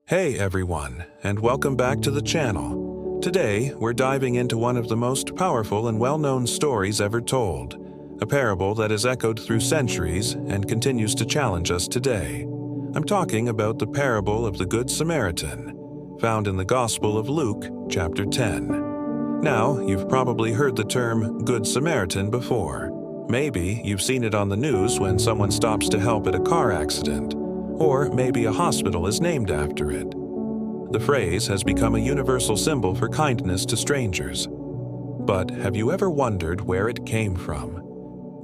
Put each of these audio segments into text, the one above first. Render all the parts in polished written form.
Hey everyone, and welcome back to the channel. Today, we're diving into one of the most powerful and well-known stories ever told, a parable that has echoed through centuries and continues to challenge us today. I'm talking about the parable of the Good Samaritan, found in the Gospel of Luke, chapter 10. Now, you've probably heard the term Good Samaritan before. Maybe you've seen it on the news when someone stops to help at a car accident, or maybe a hospital is named after it. The phrase has become a universal symbol for kindness to strangers. But have you ever wondered where it came from?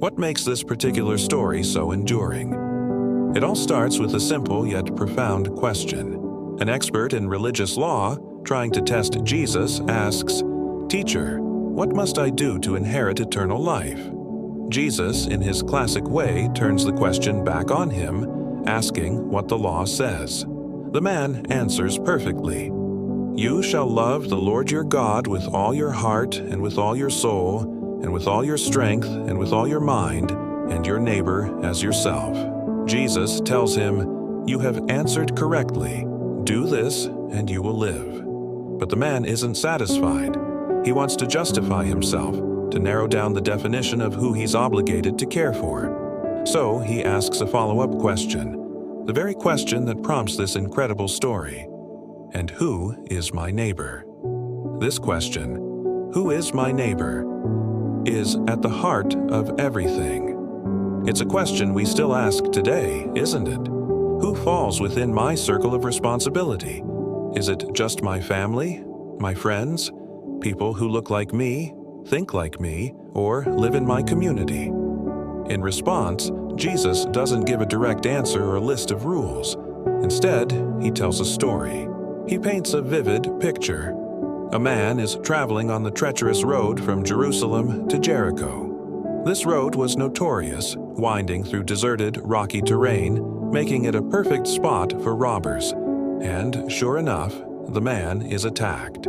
What makes this particular story so enduring? It all starts with a simple yet profound question. An expert in religious law, trying to test Jesus, asks, "Teacher, what must I do to inherit eternal life?" Jesus, in his classic way, turns the question back on him, asking what the law says. The man answers perfectly. "You shall love the Lord your God with all your heart and with all your soul and with all your strength and with all your mind, and your neighbor as yourself." Jesus tells him, "You have answered correctly. Do this and you will live." But the man isn't satisfied. He wants to justify himself, to narrow down the definition of who he's obligated to care for. So he asks a follow-up question, the very question that prompts this incredible story. And who is my neighbor? This question, who is my neighbor, is at the heart of everything. It's a question we still ask today, isn't it? Who falls within my circle of responsibility? Is it just my family, my friends, people who look like me, think like me, or live in my community? In response, Jesus doesn't give a direct answer or a list of rules. Instead, he tells a story. He paints a vivid picture. A man is traveling on the treacherous road from Jerusalem to Jericho. This road was notorious, winding through deserted, rocky terrain, making it a perfect spot for robbers. And sure enough, the man is attacked.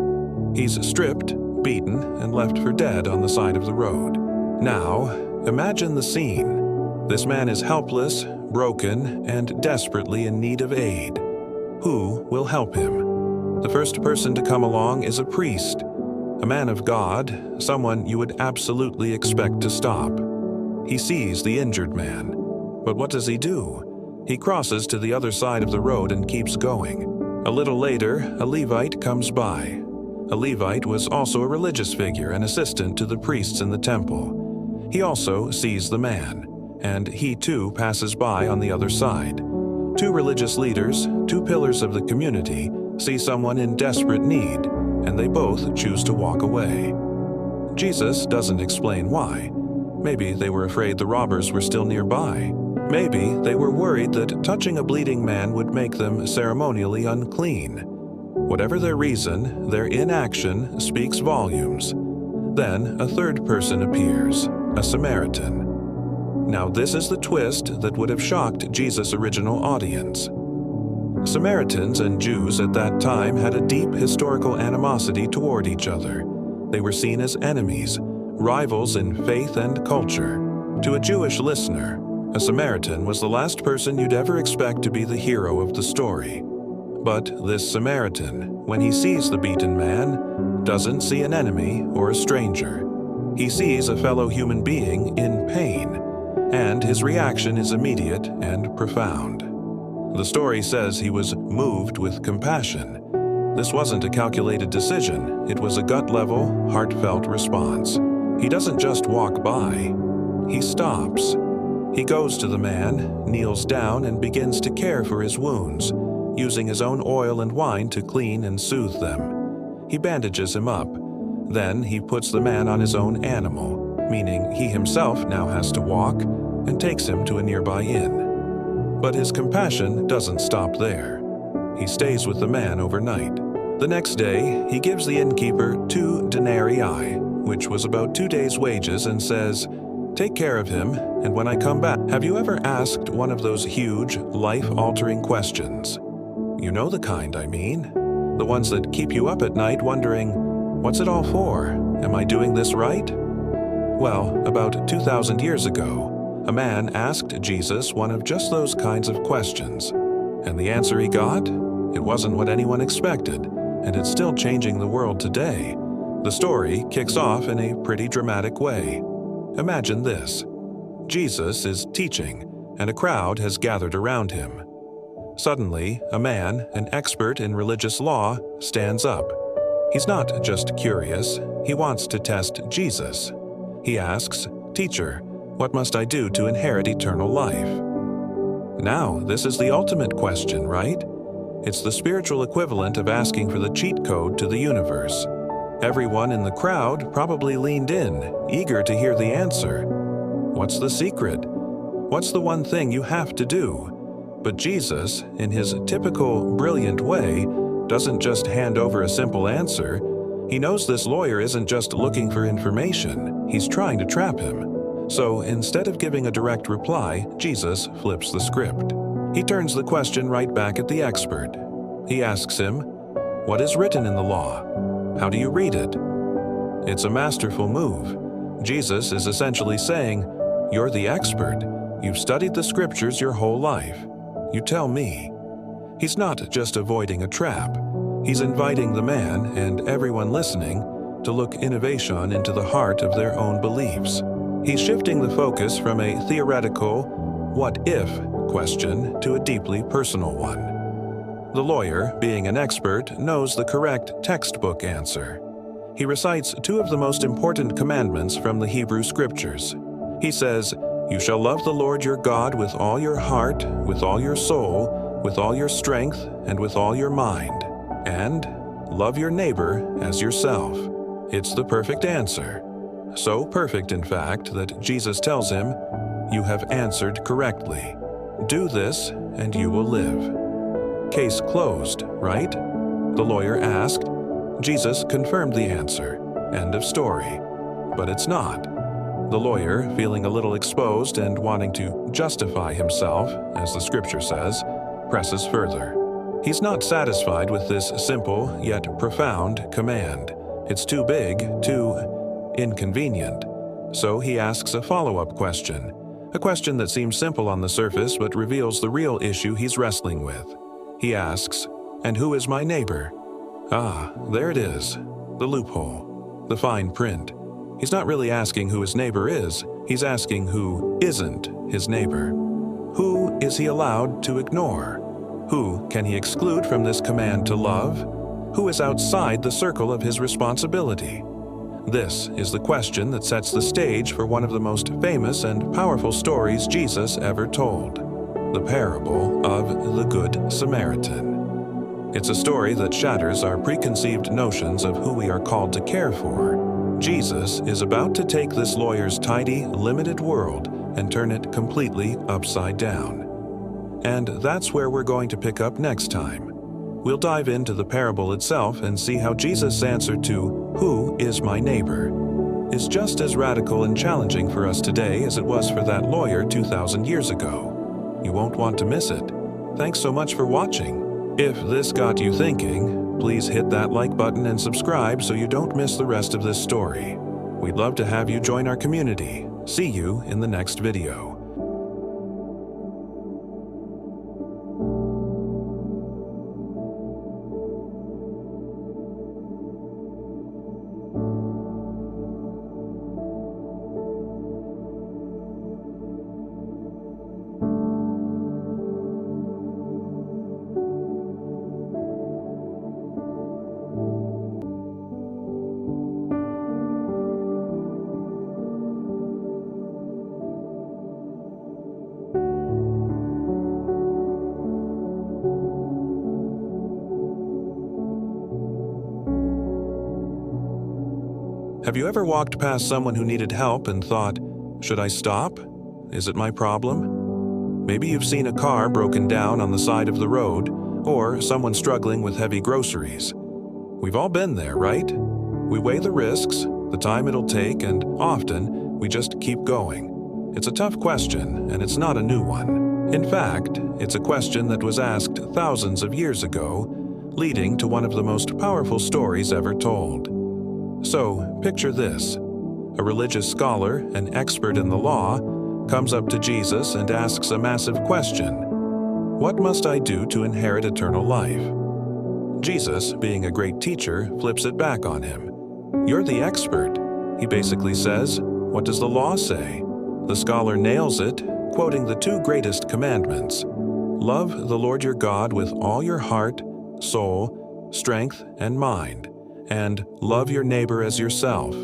He's stripped, beaten, and left for dead on the side of the road. Now, imagine the scene. This man is helpless, broken, and desperately in need of aid. Who will help him? The first person to come along is a priest, a man of God, someone you would absolutely expect to stop. He sees the injured man. But what does he do? He crosses to the other side of the road and keeps going. A little later, a Levite comes by. A Levite was also a religious figure and assistant to the priests in the temple. He also sees the man, and he too passes by on the other side. Two religious leaders, two pillars of the community, see someone in desperate need, and they both choose to walk away. Jesus doesn't explain why. Maybe they were afraid the robbers were still nearby. Maybe they were worried that touching a bleeding man would make them ceremonially unclean. Whatever their reason, their inaction speaks volumes. Then a third person appears, a Samaritan. Now this is the twist that would have shocked Jesus' original audience. Samaritans and Jews at that time had a deep historical animosity toward each other. They were seen as enemies, rivals in faith and culture. To a Jewish listener, a Samaritan was the last person you'd ever expect to be the hero of the story. But this Samaritan, when he sees the beaten man, doesn't see an enemy or a stranger. He sees a fellow human being in pain, and his reaction is immediate and profound. The story says he was moved with compassion. This wasn't a calculated decision, it was a gut-level, heartfelt response. He doesn't just walk by, he stops. He goes to the man, kneels down, and begins to care for his wounds, using his own oil and wine to clean and soothe them. He bandages him up. Then he puts the man on his own animal, meaning he himself now has to walk, and takes him to a nearby inn. But his compassion doesn't stop there. He stays with the man overnight. The next day, he gives the innkeeper 2 denarii, which was about 2 days' wages, and says, "Take care of him, and when I come back." Have you ever asked one of those huge, life-altering questions? You know the kind I mean. The ones that keep you up at night wondering, what's it all for? Am I doing this right? Well, about 2,000 years ago, a man asked Jesus one of just those kinds of questions. And the answer he got? It wasn't what anyone expected, and it's still changing the world today. The story kicks off in a pretty dramatic way. Imagine this. Jesus is teaching, and a crowd has gathered around him. Suddenly, a man, an expert in religious law, stands up. He's not just curious, he wants to test Jesus. He asks, "Teacher, what must I do to inherit eternal life?" Now, this is the ultimate question, right? It's the spiritual equivalent of asking for the cheat code to the universe. Everyone in the crowd probably leaned in, eager to hear the answer. What's the secret? What's the one thing you have to do? But Jesus, in his typical brilliant way, doesn't just hand over a simple answer. He knows this lawyer isn't just looking for information, he's trying to trap him. So instead of giving a direct reply, Jesus flips the script. He turns the question right back at the expert. He asks him, "What is written in the law? How do you read it?" It's a masterful move. Jesus is essentially saying, "You're the expert. You've studied the scriptures your whole life. You tell me." He's not just avoiding a trap. He's inviting the man and everyone listening to look innovation into the heart of their own beliefs. He's shifting the focus from a theoretical, what-if question to a deeply personal one. The lawyer, being an expert, knows the correct textbook answer. He recites two of the most important commandments from the Hebrew Scriptures. He says, "You shall love the Lord your God with all your heart, with all your soul, with all your strength, and with all your mind. And love your neighbor as yourself." It's the perfect answer. So perfect, in fact, that Jesus tells him, "You have answered correctly. Do this, and you will live." Case closed, right? The lawyer asked. Jesus confirmed the answer. End of story. But it's not. The lawyer, feeling a little exposed and wanting to justify himself, as the scripture says, presses further. He's not satisfied with this simple yet profound command. It's too big, too inconvenient. So he asks a follow-up question, a question that seems simple on the surface but reveals the real issue he's wrestling with. He asks, "And who is my neighbor?" Ah, there it is, the loophole, the fine print. He's not really asking who his neighbor is, he's asking who isn't his neighbor. Who is he allowed to ignore? Who can he exclude from this command to love? Who is outside the circle of his responsibility? This is the question that sets the stage for one of the most famous and powerful stories Jesus ever told, the parable of the Good Samaritan. It's a story that shatters our preconceived notions of who we are called to care for. Jesus is about to take this lawyer's tidy, limited world and turn it completely upside down. And that's where we're going to pick up next time. We'll dive into the parable itself and see how Jesus' answer to "Who is my neighbor?" is just as radical and challenging for us today as it was for that lawyer 2,000 years ago. You won't want to miss it. Thanks so much for watching. If this got you thinking, please hit that like button and subscribe so you don't miss the rest of this story. We'd love to have you join our community. See you in the next video. Have you ever walked past someone who needed help and thought, "Should I stop? Is it my problem?" Maybe you've seen a car broken down on the side of the road, or someone struggling with heavy groceries. We've all been there, right? We weigh the risks, the time it'll take, and often we just keep going. It's a tough question, and it's not a new one. In fact, it's a question that was asked thousands of years ago, leading to one of the most powerful stories ever told. So, picture this. A religious scholar, an expert in the law, comes up to Jesus and asks a massive question. What must I do to inherit eternal life? Jesus, being a great teacher, flips it back on him. "You're the expert," he basically says. "What does the law say?" The scholar nails it, quoting the two greatest commandments. Love the Lord your God with all your heart, soul, strength, and mind, and love your neighbor as yourself.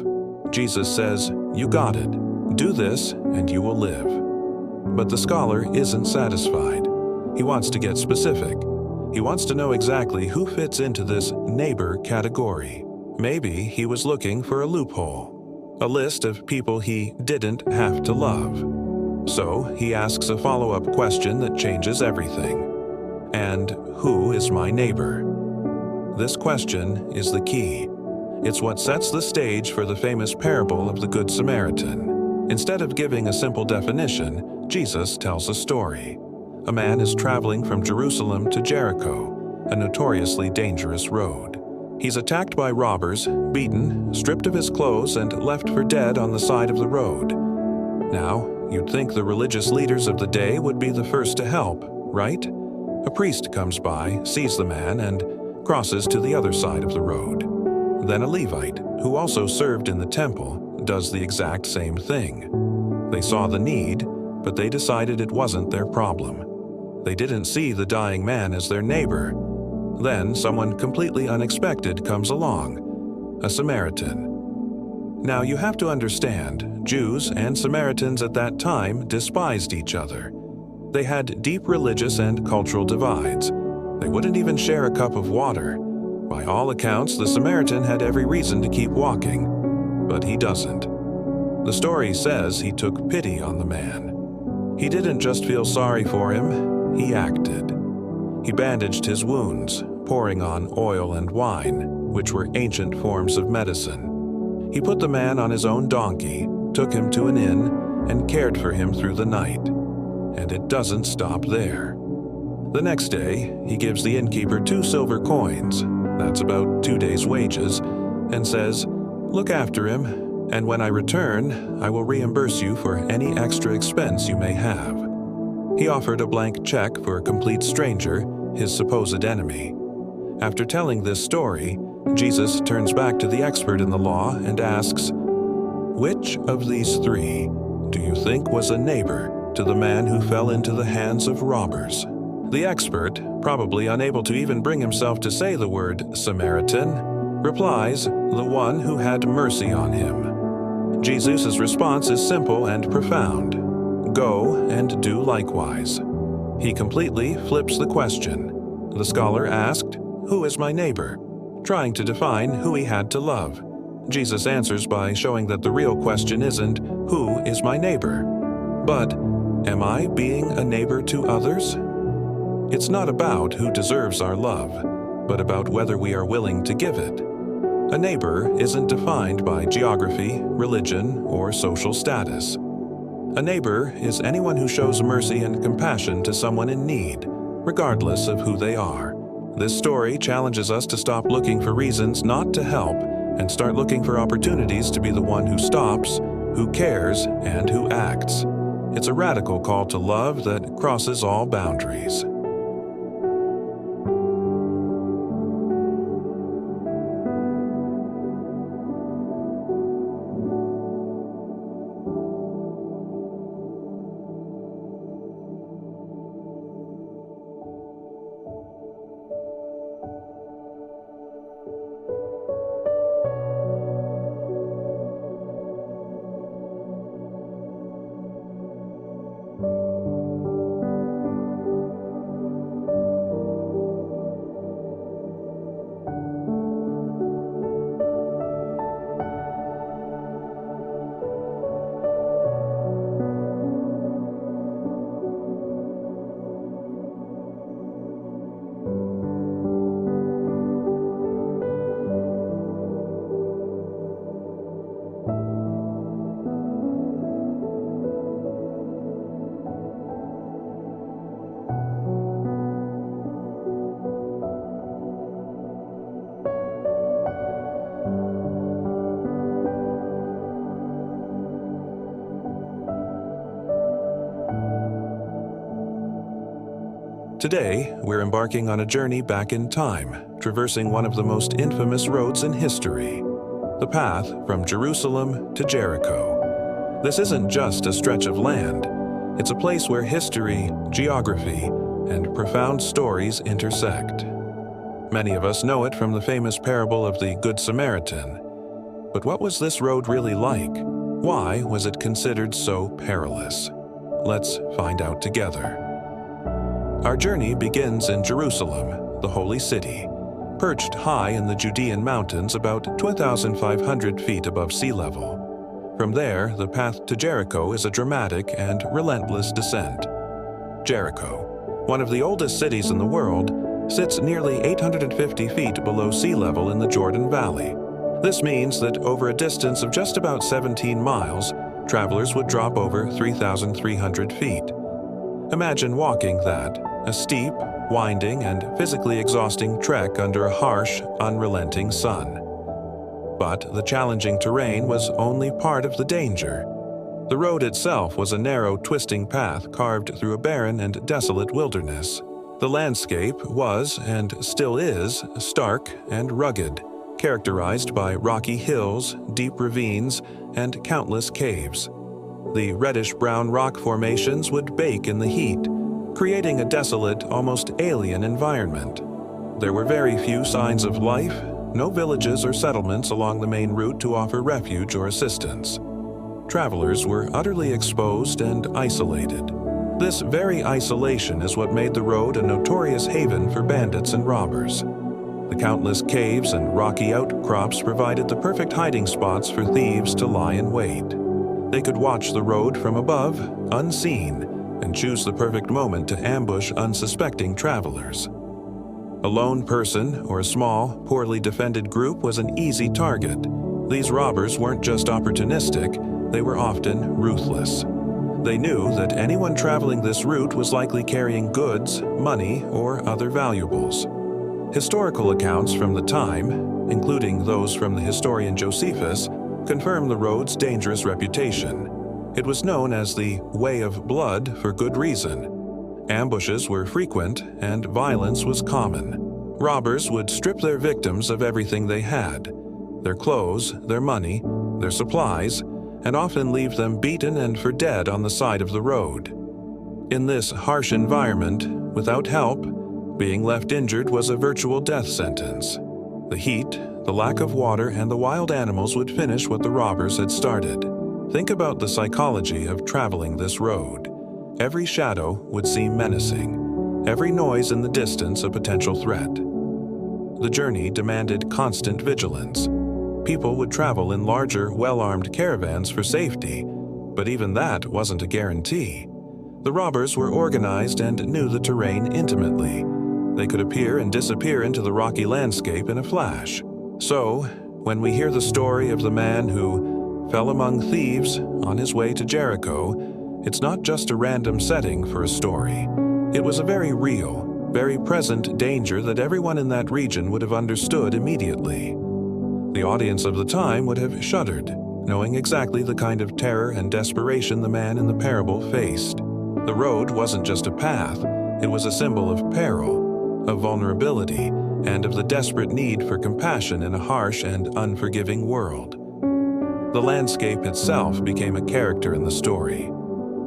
Jesus says, "You got it. Do this, and you will live." But the scholar isn't satisfied. He wants to get specific. He wants to know exactly who fits into this neighbor category. Maybe he was looking for a loophole, a list of people he didn't have to love. So he asks a follow-up question that changes everything. And who is my neighbor? This question is the key. It's what sets the stage for the famous parable of the Good Samaritan. Instead of giving a simple definition, Jesus tells a story. A man is traveling from Jerusalem to Jericho, a notoriously dangerous road. He's attacked by robbers, beaten, stripped of his clothes, and left for dead on the side of the road. Now, you'd think the religious leaders of the day would be the first to help, right? A priest comes by, sees the man, and crosses to the other side of the road. Then a Levite, who also served in the temple, does the exact same thing. They saw the need, but they decided it wasn't their problem. They didn't see the dying man as their neighbor. Then someone completely unexpected comes along, a Samaritan. Now you have to understand, Jews and Samaritans at that time despised each other. They had deep religious and cultural divides. They wouldn't even share a cup of water. By all accounts, the Samaritan had every reason to keep walking, but he doesn't. The story says he took pity on the man. He didn't just feel sorry for him, he acted. He bandaged his wounds, pouring on oil and wine, which were ancient forms of medicine. He put the man on his own donkey, took him to an inn, and cared for him through the night. And it doesn't stop there. The next day, he gives the innkeeper 2 silver coins, that's about 2 days' wages, and says, "Look after him, and when I return, I will reimburse you for any extra expense you may have." He offered a blank check for a complete stranger, his supposed enemy. After telling this story, Jesus turns back to the expert in the law and asks, "Which of these 3 do you think was a neighbor to the man who fell into the hands of robbers?" The expert, probably unable to even bring himself to say the word Samaritan, replies, "The one who had mercy on him." Jesus' response is simple and profound. Go and do likewise. He completely flips the question. The scholar asked, "Who is my neighbor?" trying to define who he had to love. Jesus answers by showing that the real question isn't, "Who is my neighbor?" but, "Am I being a neighbor to others?" It's not about who deserves our love, but about whether we are willing to give it. A neighbor isn't defined by geography, religion, or social status. A neighbor is anyone who shows mercy and compassion to someone in need, regardless of who they are. This story challenges us to stop looking for reasons not to help and start looking for opportunities to be the one who stops, who cares, and who acts. It's a radical call to love that crosses all boundaries. Today, we're embarking on a journey back in time, traversing one of the most infamous roads in history, the path from Jerusalem to Jericho. This isn't just a stretch of land. It's a place where history, geography, and profound stories intersect. Many of us know it from the famous parable of the Good Samaritan. But what was this road really like? Why was it considered so perilous? Let's find out together. Our journey begins in Jerusalem, the holy city, perched high in the Judean mountains about 2,500 feet above sea level. From there, the path to Jericho is a dramatic and relentless descent. Jericho, one of the oldest cities in the world, sits nearly 850 feet below sea level in the Jordan Valley. This means that over a distance of just about 17 miles, travelers would drop over 3,300 feet. Imagine walking that, a steep, winding, and physically exhausting trek under a harsh, unrelenting sun. But the challenging terrain was only part of the danger. The road itself was a narrow, twisting path carved through a barren and desolate wilderness. The landscape was, and still is, stark and rugged, characterized by rocky hills, deep ravines, and countless caves. The reddish-brown rock formations would bake in the heat, creating a desolate, almost alien environment. There were very few signs of life, no villages or settlements along the main route to offer refuge or assistance. Travelers were utterly exposed and isolated. This very isolation is what made the road a notorious haven for bandits and robbers. The countless caves and rocky outcrops provided the perfect hiding spots for thieves to lie in wait. They could watch the road from above, unseen, and choose the perfect moment to ambush unsuspecting travelers. A lone person or a small, poorly defended group was an easy target. These robbers weren't just opportunistic, they were often ruthless. They knew that anyone traveling this route was likely carrying goods, money, or other valuables. Historical accounts from the time, including those from the historian Josephus, confirm the road's dangerous reputation. It was known as the Way of Blood for good reason. Ambushes were frequent, and violence was common. Robbers would strip their victims of everything they had: their clothes, their money, their supplies, and often leave them beaten and for dead on the side of the road. In this harsh environment, without help, being left injured was a virtual death sentence. The heat, the lack of water, and the wild animals would finish what the robbers had started. Think about the psychology of traveling this road. Every shadow would seem menacing, every noise in the distance a potential threat. The journey demanded constant vigilance. People would travel in larger, well-armed caravans for safety, but even that wasn't a guarantee. The robbers were organized and knew the terrain intimately. They could appear and disappear into the rocky landscape in a flash. So, when we hear the story of the man who fell among thieves on his way to Jericho, it's not just a random setting for a story. It was a very real, very present danger that everyone in that region would have understood immediately. The audience of the time would have shuddered, knowing exactly the kind of terror and desperation the man in the parable faced. The road wasn't just a path, it was a symbol of peril, of vulnerability, and of the desperate need for compassion in a harsh and unforgiving world. The landscape itself became a character in the story,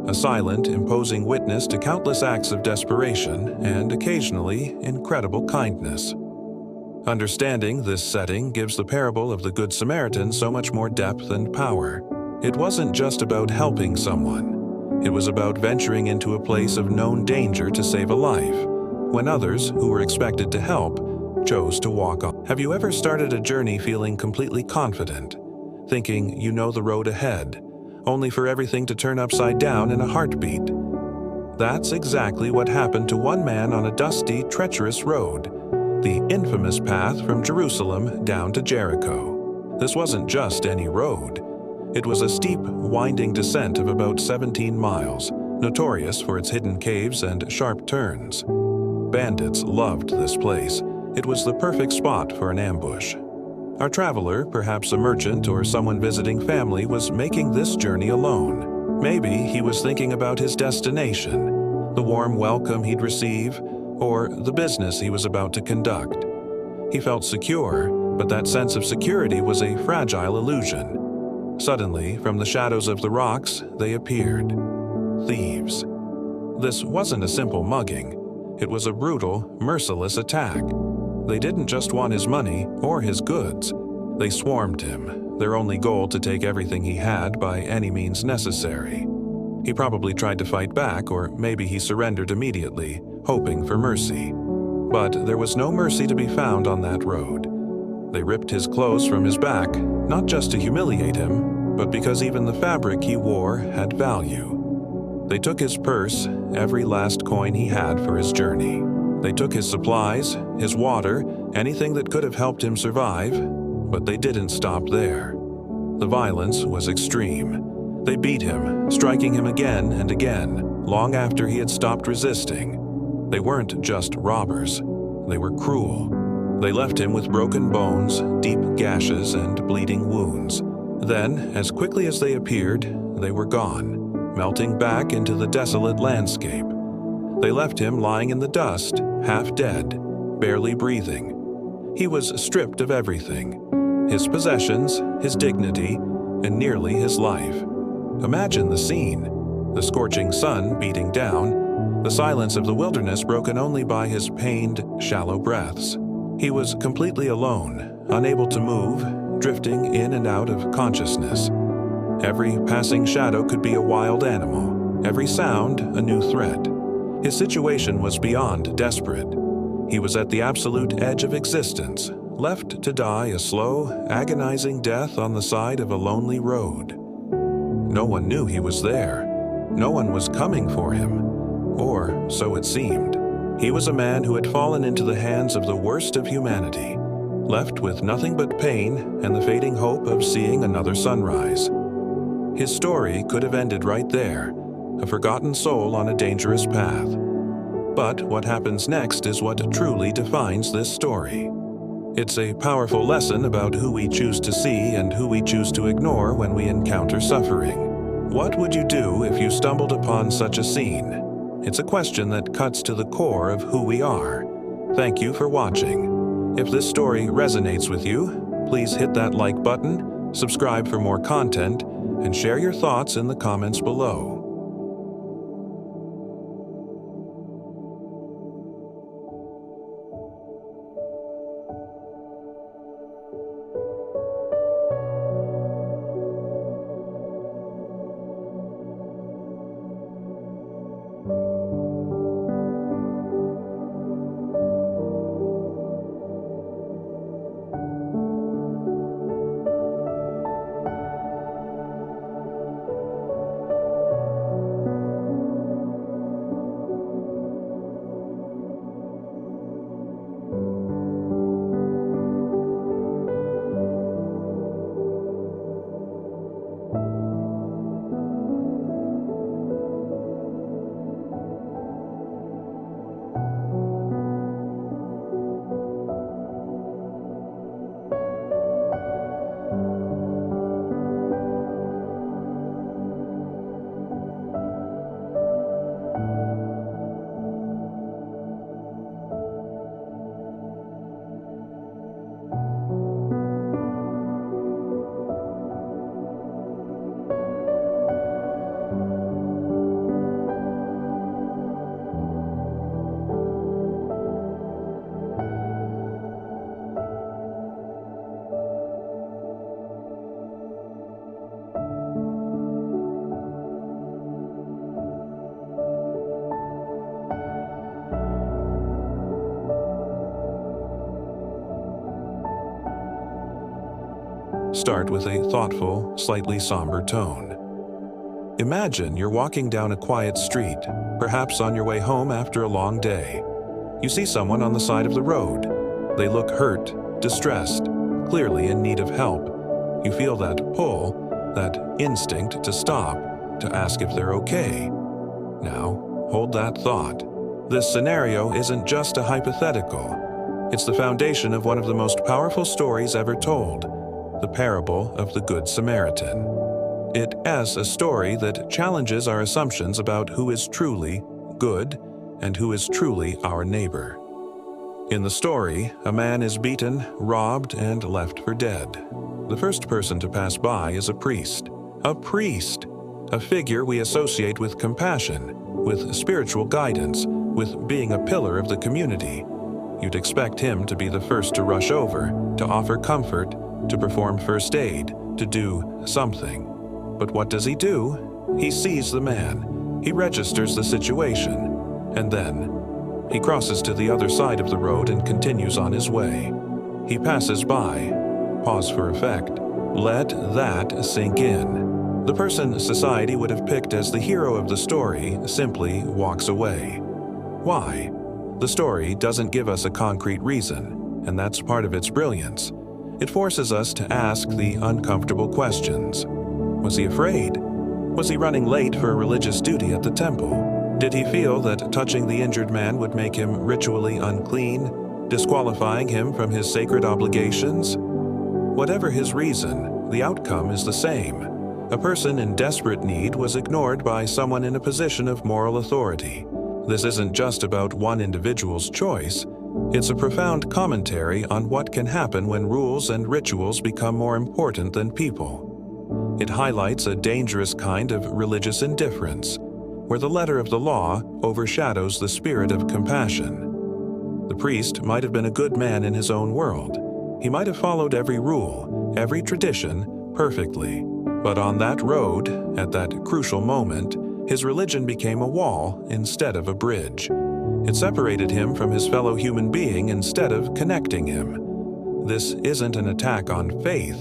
a silent, imposing witness to countless acts of desperation and, occasionally, incredible kindness. Understanding this setting gives the parable of the Good Samaritan so much more depth and power. It wasn't just about helping someone. It was about venturing into a place of known danger to save a life, when others, who were expected to help, chose to walk on. Have you ever started a journey feeling completely confident, thinking you know the road ahead, only for everything to turn upside down in a heartbeat? That's exactly what happened to one man on a dusty, treacherous road, the infamous path from Jerusalem down to Jericho. This wasn't just any road. It was a steep, winding descent of about 17 miles, notorious for its hidden caves and sharp turns. Bandits loved this place. It was the perfect spot for an ambush. Our traveler, perhaps a merchant or someone visiting family, was making this journey alone. Maybe he was thinking about his destination, the warm welcome he'd receive, or the business he was about to conduct. He felt secure, but that sense of security was a fragile illusion. Suddenly, from the shadows of the rocks, they appeared. Thieves. This wasn't a simple mugging. It was a brutal, merciless attack. They didn't just want his money or his goods. They swarmed him, their only goal to take everything he had by any means necessary. He probably tried to fight back, or maybe he surrendered immediately, hoping for mercy. But there was no mercy to be found on that road. They ripped his clothes from his back, not just to humiliate him, but because even the fabric he wore had value. They took his purse, every last coin he had for his journey. They took his supplies, his water, anything that could have helped him survive, but they didn't stop there. The violence was extreme. They beat him, striking him again and again, long after he had stopped resisting. They weren't just robbers. They were cruel. They left him with broken bones, deep gashes, and bleeding wounds. Then, as quickly as they appeared, they were gone, melting back into the desolate landscape. They left him lying in the dust, half dead, barely breathing. He was stripped of everything: his possessions, his dignity, and nearly his life. Imagine the scene: the scorching sun beating down, the silence of the wilderness broken only by his pained, shallow breaths. He was completely alone, unable to move, drifting in and out of consciousness. Every passing shadow could be a wild animal, every sound a new threat. His situation was beyond desperate. He was at the absolute edge of existence, left to die a slow, agonizing death on the side of a lonely road. No one knew he was there. No one was coming for him, or so it seemed. He was a man who had fallen into the hands of the worst of humanity, left with nothing but pain and the fading hope of seeing another sunrise. His story could have ended right there, a forgotten soul on a dangerous path. But what happens next is what truly defines this story. It's a powerful lesson about who we choose to see and who we choose to ignore when we encounter suffering. What would you do if you stumbled upon such a scene? It's a question that cuts to the core of who we are. Thank you for watching. If this story resonates with you, please hit that like button, subscribe for more content, and share your thoughts in the comments below. Start with a thoughtful, slightly somber tone. Imagine you're walking down a quiet street, perhaps on your way home after a long day. You see someone on the side of the road. They look hurt, distressed, clearly in need of help. You feel that pull, that instinct to stop, to ask if they're okay. Now, hold that thought. This scenario isn't just a hypothetical. It's the foundation of one of the most powerful stories ever told, the parable of the Good Samaritan. It is a story that challenges our assumptions about who is truly good and who is truly our neighbor. In the story, a man is beaten, robbed, and left for dead. The first person to pass by is a priest. A priest! A figure we associate with compassion, with spiritual guidance, with being a pillar of the community. You'd expect him to be the first to rush over, to offer comfort, to perform first aid, to do something. But what does he do? He sees the man. He registers the situation. And then he crosses to the other side of the road and continues on his way. He passes by. Pause for effect. Let that sink in. The person society would have picked as the hero of the story simply walks away. Why? The story doesn't give us a concrete reason, and that's part of its brilliance. It forces us to ask the uncomfortable questions. Was he afraid? Was he running late for a religious duty at the temple? Did he feel that touching the injured man would make him ritually unclean, disqualifying him from his sacred obligations? Whatever his reason, the outcome is the same. A person in desperate need was ignored by someone in a position of moral authority. This isn't just about one individual's choice. It's a profound commentary on what can happen when rules and rituals become more important than people. It highlights a dangerous kind of religious indifference, where the letter of the law overshadows the spirit of compassion. The priest might have been a good man in his own world. He might have followed every rule, every tradition, perfectly. But on that road, at that crucial moment, his religion became a wall instead of a bridge. It separated him from his fellow human being instead of connecting him. This isn't an attack on faith.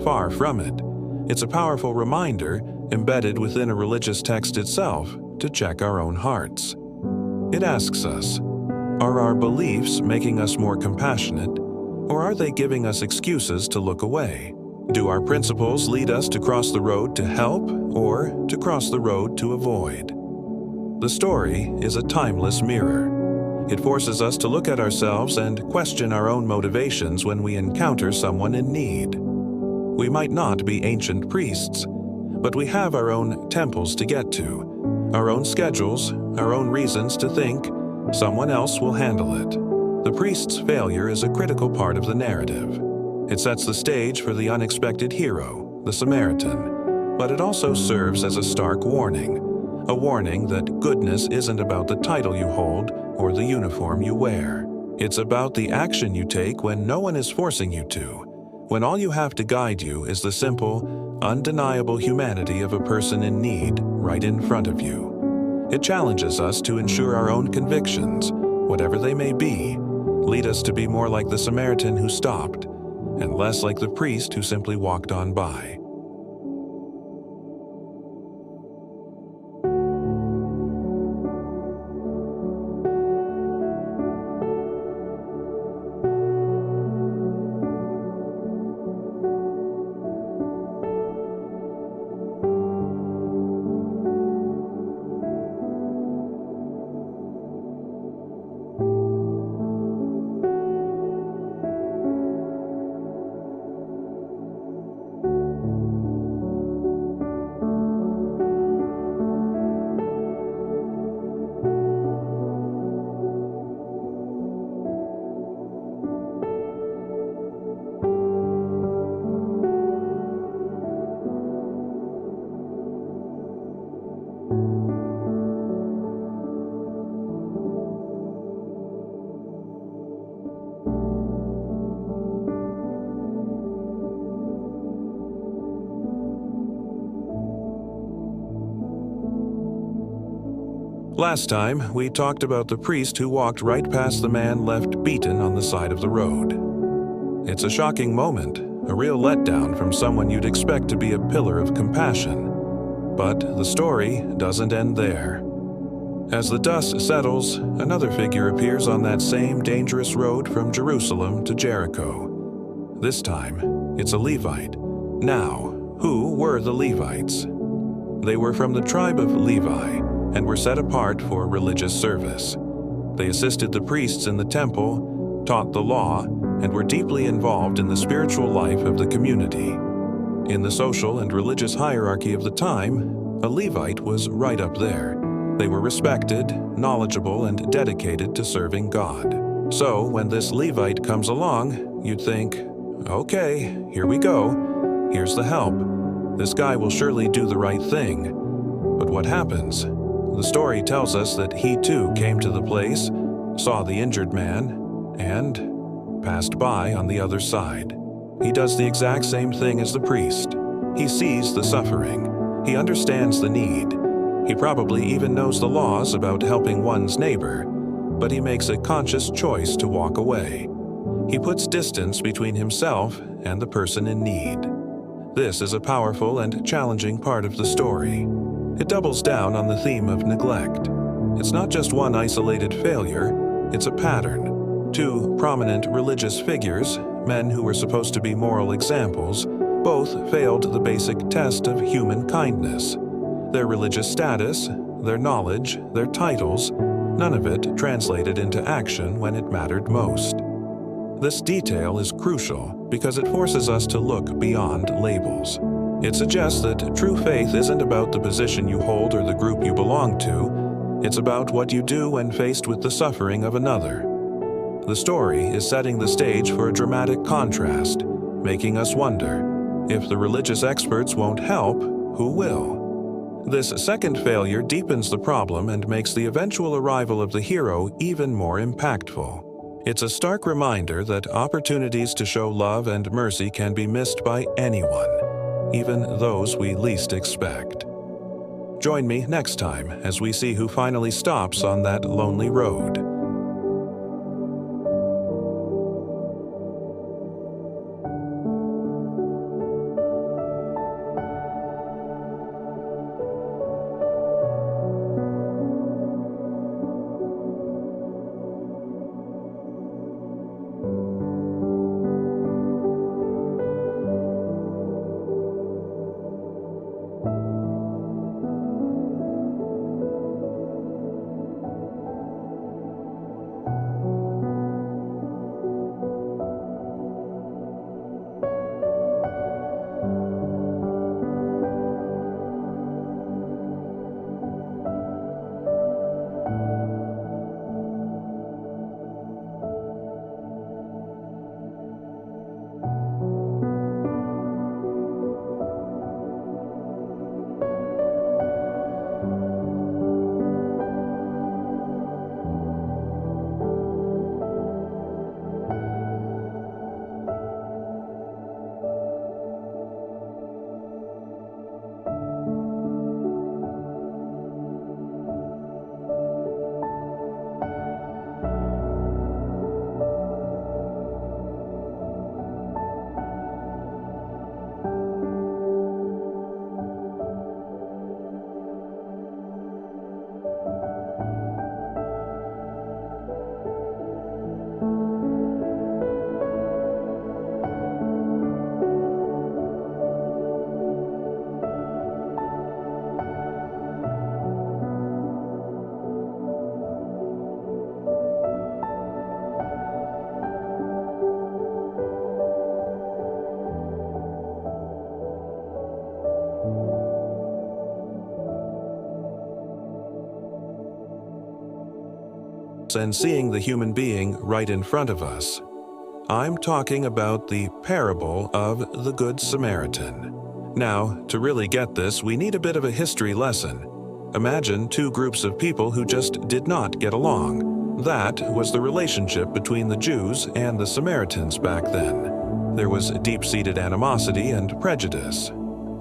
Far from it. It's a powerful reminder, embedded within a religious text itself, to check our own hearts. It asks us, are our beliefs making us more compassionate, or are they giving us excuses to look away? Do our principles lead us to cross the road to help, or to cross the road to avoid? The story is a timeless mirror. It forces us to look at ourselves and question our own motivations when we encounter someone in need. We might not be ancient priests, but we have our own temples to get to, our own schedules, our own reasons to think. Someone else will handle it. The priest's failure is a critical part of the narrative. It sets the stage for the unexpected hero, the Samaritan, but it also serves as a stark warning, a warning that goodness isn't about the title you hold or the uniform you wear. It's about the action you take when no one is forcing you to, when all you have to guide you is the simple, undeniable humanity of a person in need right in front of you. It challenges us to ensure our own convictions, whatever they may be, lead us to be more like the Samaritan who stopped, and less like the priest who simply walked on by. Last time, we talked about the priest who walked right past the man left beaten on the side of the road. It's a shocking moment, a real letdown from someone you'd expect to be a pillar of compassion. But the story doesn't end there. As the dust settles, another figure appears on that same dangerous road from Jerusalem to Jericho. This time, it's a Levite. Now, who were the Levites? They were from the tribe of Levi, and were set apart for religious service. They assisted the priests in the temple, taught the law, and were deeply involved in the spiritual life of the community. In the social and religious hierarchy of the time, a Levite was right up there. They were respected, knowledgeable, and dedicated to serving God. So when this Levite comes along, you'd think, okay, here we go. Here's the help. This guy will surely do the right thing. But what happens? The story tells us that he too came to the place, saw the injured man, and passed by on the other side. He does the exact same thing as the priest. He sees the suffering. He understands the need. He probably even knows the laws about helping one's neighbor, but he makes a conscious choice to walk away. He puts distance between himself and the person in need. This is a powerful and challenging part of the story. It doubles down on the theme of neglect. It's not just one isolated failure, it's a pattern. Two prominent religious figures, men who were supposed to be moral examples, both failed the basic test of human kindness. Their religious status, their knowledge, their titles, none of it translated into action when it mattered most. This detail is crucial because it forces us to look beyond labels. It suggests that true faith isn't about the position you hold or the group you belong to. It's about what you do when faced with the suffering of another. The story is setting the stage for a dramatic contrast, making us wonder, if the religious experts won't help, who will? This second failure deepens the problem and makes the eventual arrival of the hero even more impactful. It's a stark reminder that opportunities to show love and mercy can be missed by anyone, even those we least expect. Join me next time as we see who finally stops on that lonely road. And seeing the human being right in front of us. I'm talking about the parable of the Good Samaritan. Now, to really get this, we need a bit of a history lesson. Imagine two groups of people who just did not get along. That was the relationship between the Jews and the Samaritans back then. There was deep-seated animosity and prejudice.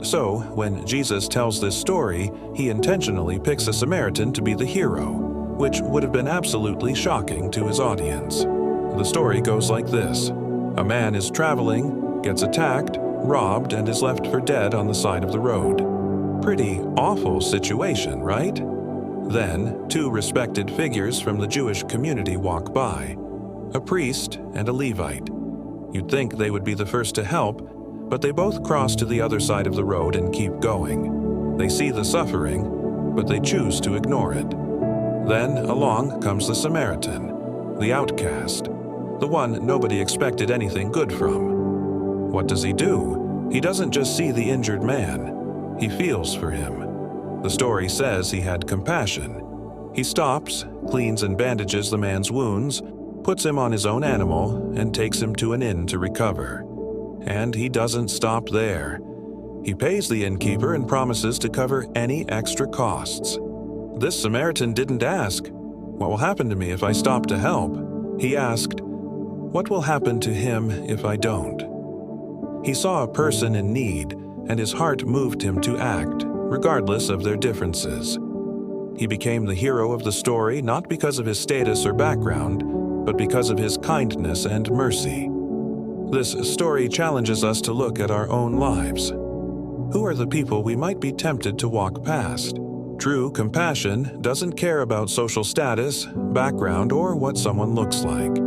So, when Jesus tells this story, he intentionally picks a Samaritan to be the hero, which would have been absolutely shocking to his audience. The story goes like this. A man is traveling, gets attacked, robbed, and is left for dead on the side of the road. Pretty awful situation, right? Then, two respected figures from the Jewish community walk by, a priest and a Levite. You'd think they would be the first to help, but they both cross to the other side of the road and keep going. They see the suffering, but they choose to ignore it. Then along comes the Samaritan, the outcast, the one nobody expected anything good from. What does he do? He doesn't just see the injured man, he feels for him. The story says he had compassion. He stops, cleans and bandages the man's wounds, puts him on his own animal, and takes him to an inn to recover. And he doesn't stop there. He pays the innkeeper and promises to cover any extra costs. This Samaritan didn't ask, "What will happen to me if I stop to help?" He asked, "What will happen to him if I don't?" He saw a person in need, and his heart moved him to act, regardless of their differences. He became the hero of the story not because of his status or background, but because of his kindness and mercy. This story challenges us to look at our own lives. Who are the people we might be tempted to walk past? True compassion doesn't care about social status, background, or what someone looks like.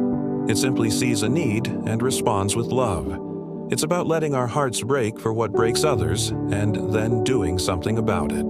It simply sees a need and responds with love. It's about letting our hearts break for what breaks others and then doing something about it.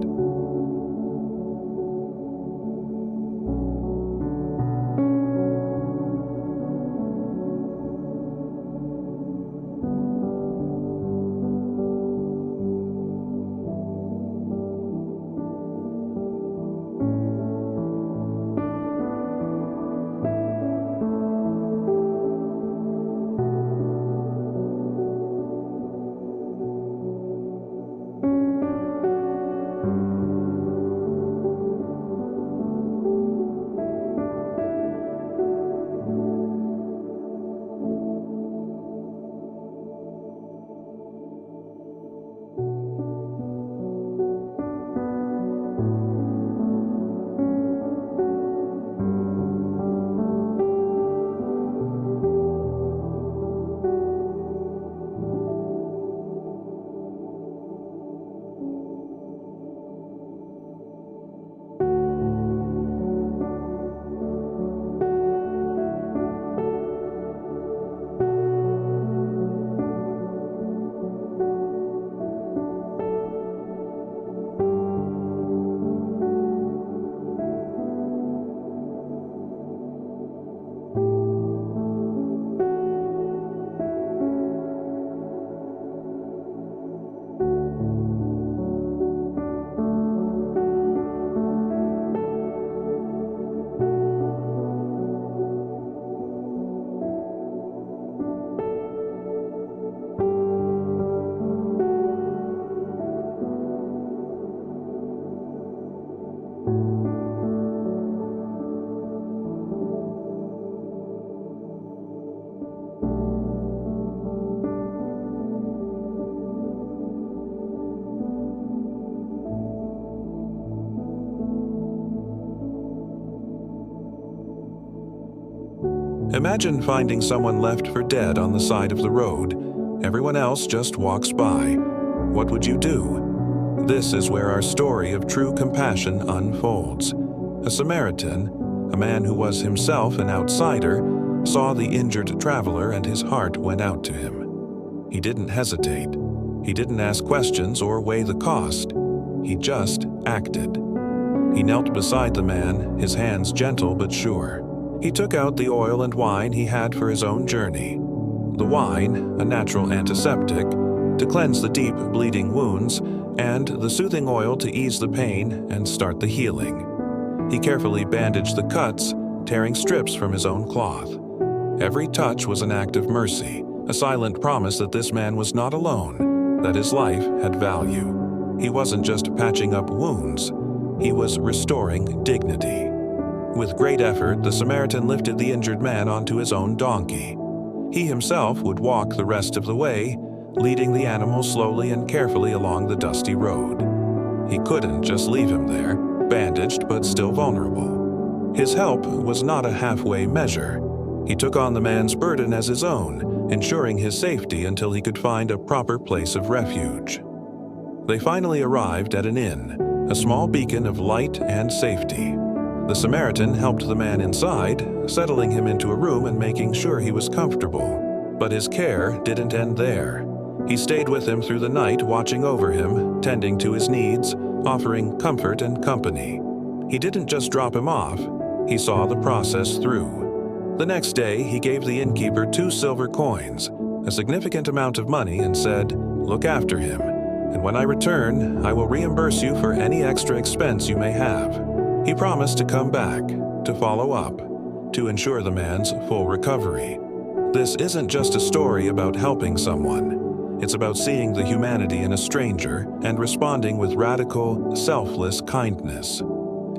Imagine finding someone left for dead on the side of the road. Everyone else just walks by. What would you do? This is where our story of true compassion unfolds. A Samaritan, a man who was himself an outsider, saw the injured traveler and his heart went out to him. He didn't hesitate. He didn't ask questions or weigh the cost. He just acted. He knelt beside the man, his hands gentle but sure. He took out the oil and wine he had for his own journey. The wine, a natural antiseptic, to cleanse the deep bleeding wounds, and the soothing oil to ease the pain and start the healing. He carefully bandaged the cuts, tearing strips from his own cloth. Every touch was an act of mercy, a silent promise that this man was not alone, that his life had value. He wasn't just patching up wounds, he was restoring dignity. With great effort, the Samaritan lifted the injured man onto his own donkey. He himself would walk the rest of the way, leading the animal slowly and carefully along the dusty road. He couldn't just leave him there, bandaged but still vulnerable. His help was not a halfway measure. He took on the man's burden as his own, ensuring his safety until he could find a proper place of refuge. They finally arrived at an inn, a small beacon of light and safety. The Samaritan helped the man inside, settling him into a room and making sure he was comfortable. But his care didn't end there. He stayed with him through the night, watching over him, tending to his needs, offering comfort and company. He didn't just drop him off, he saw the process through. The next day, he gave the innkeeper 2 silver coins, a significant amount of money, and said, "Look after him, and when I return, I will reimburse you for any extra expense you may have." He promised to come back, to follow up, to ensure the man's full recovery. This isn't just a story about helping someone. It's about seeing the humanity in a stranger and responding with radical, selfless kindness.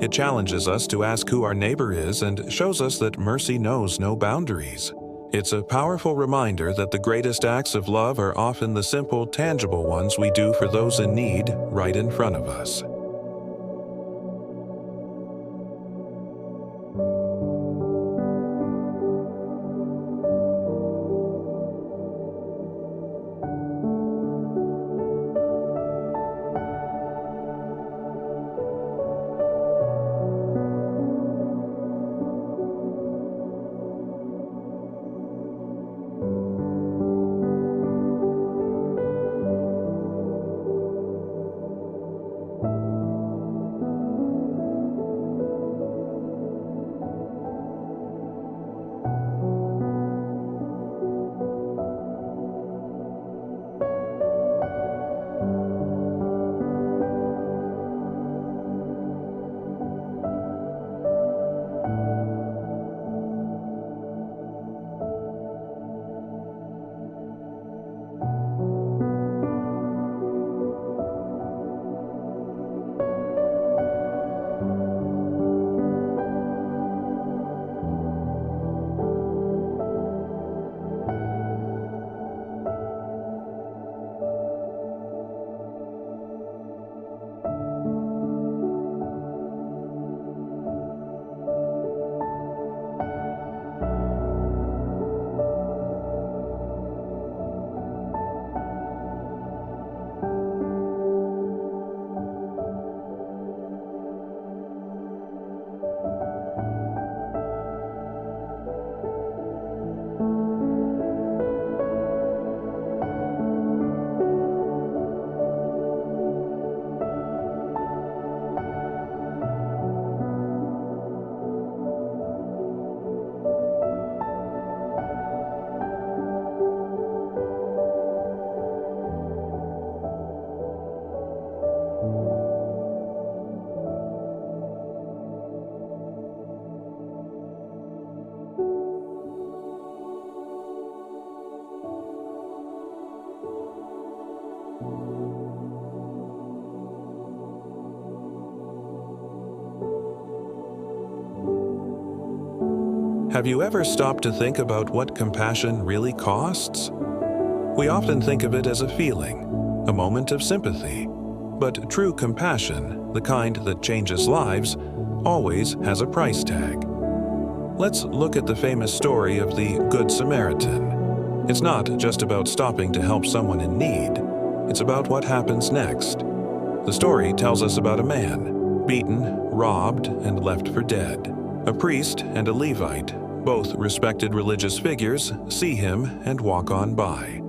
It challenges us to ask who our neighbor is and shows us that mercy knows no boundaries. It's a powerful reminder that the greatest acts of love are often the simple, tangible ones we do for those in need right in front of us. Have you ever stopped to think about what compassion really costs? We often think of it as a feeling, a moment of sympathy. But true compassion, the kind that changes lives, always has a price tag. Let's look at the famous story of the Good Samaritan. It's not just about stopping to help someone in need. It's about what happens next. The story tells us about a man, beaten, robbed, and left for dead. A priest and a Levite, both respected religious figures, see him and walk on by.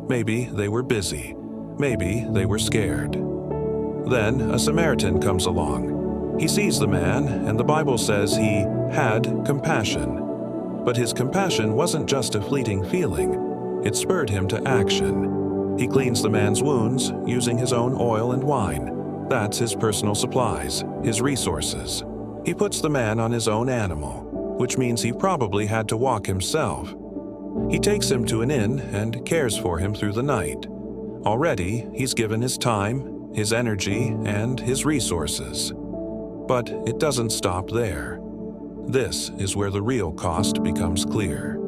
Maybe they were busy. Maybe they were scared. Then a Samaritan comes along. He sees the man, and the Bible says he had compassion. But his compassion wasn't just a fleeting feeling. It spurred him to action. He cleans the man's wounds using his own oil and wine. That's his personal supplies, his resources. He puts the man on his own animal, which means he probably had to walk himself. He takes him to an inn and cares for him through the night. Already, he's given his time, his energy, and his resources. But it doesn't stop there. This is where the real cost becomes clear.